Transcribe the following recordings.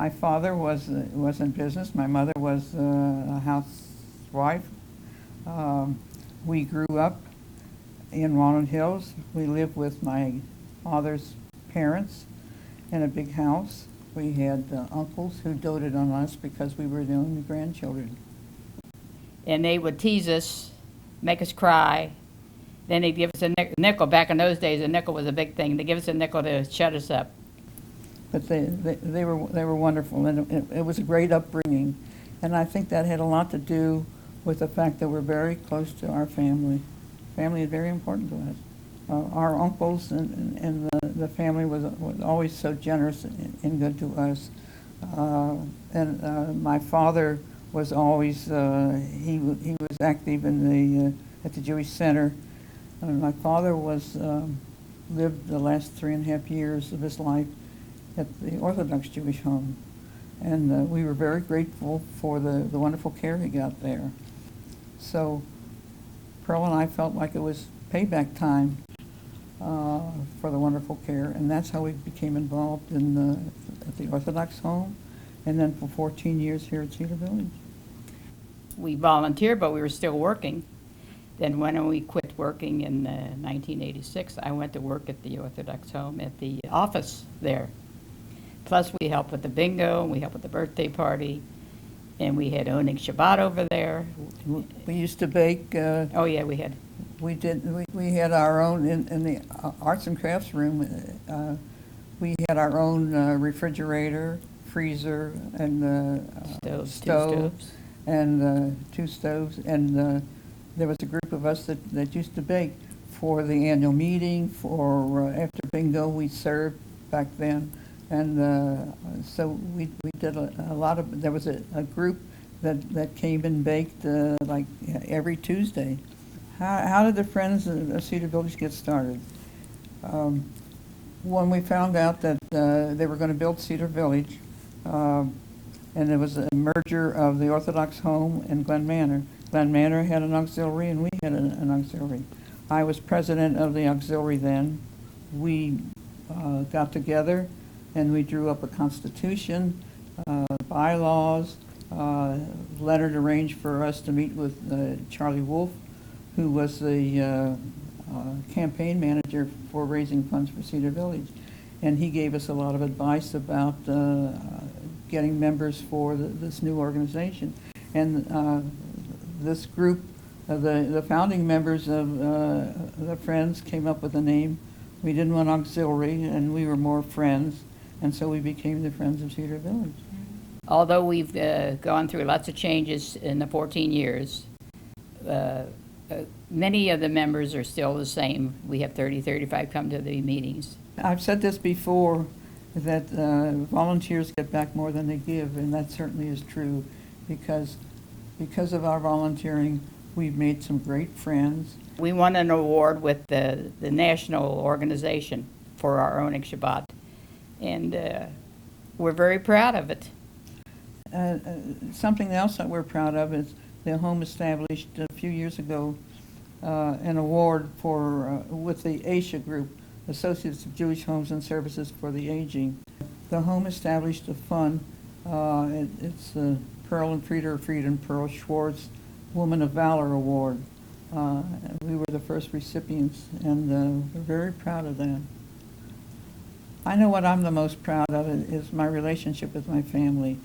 My father was in business. My mother was a housewife. We grew up in Walnut Hills. We lived with my father's parents in a big house. We had uncles who doted on us because we were the only grandchildren. And they would tease us, make us cry. Then they'd give us a nickel. Back in those days, a nickel was a big thing. They'd give us a nickel to shut us up. But they were wonderful, and it was a great upbringing. And I think that had a lot to do with the fact that we're very close to our family. Family is very important to us. Our uncles and the family was always so generous and good to us. And my father was always, he was active in at the Jewish Center. My father lived the last 3.5 years of his life at the Orthodox Jewish home. And we were very grateful for the wonderful care he got there. So Pearl and I felt like it was payback time for the wonderful care, and that's how we became involved at the Orthodox home, and then for 14 years here at Cedar Village. We volunteered, but we were still working. Then when we quit working in 1986, I went to work at the Orthodox home at the office there. Plus we helped with the bingo, and we helped with the birthday party, and we had owning Shabbat over there. We used to bake. Oh yeah, we had. We had our own, in the arts and crafts room, we had our own refrigerator, freezer, and stove, and 2 stoves. And there was a group of us that used to bake for the annual meeting, for after bingo we served back then. And so we did a lot of, there was a group that came and baked like every Tuesday. How did the Friends of Cedar Village get started? When we found out that they were going to build Cedar Village, and it was a merger of the Orthodox home and Glen Manor. Glen Manor had an auxiliary and we had an auxiliary. I was president of the auxiliary then. We got together and we drew up a constitution, bylaws. Leonard arranged for us to meet with Charlie Wolf, who was the campaign manager for raising funds for Cedar Village. And he gave us a lot of advice about getting members for this new organization. And this group, the founding members of the Friends came up with a name. We didn't want auxiliary, and we were more friends, and so we became the Friends of Cedar Village. Although we've gone through lots of changes in the 14 years, many of the members are still the same. We have 30, 35 come to the meetings. I've said this before, that volunteers get back more than they give, and that certainly is true, because of our volunteering, we've made some great friends. We won an award with the national organization for our owning Shabbat, and we're very proud of it. Something else that we're proud of is the home established a few years ago an award for with the ASHA group, Associates of Jewish Homes and Services for the Aging. The home established a fund. It's the Pearl and Freda and Pearl Schwartz Woman of Valor Award. We were the first recipients, and we're very proud of that. I know what I'm the most proud of is my relationship with my family.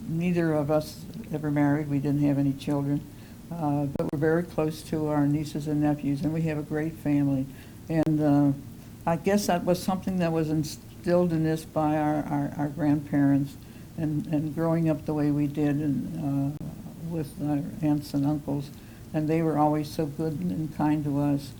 Neither of us ever married. We didn't have any children, but we're very close to our nieces and nephews, and we have a great family. And I guess that was something that was instilled in us by our grandparents, and growing up the way we did, and with our aunts and uncles, and they were always so good and kind to us.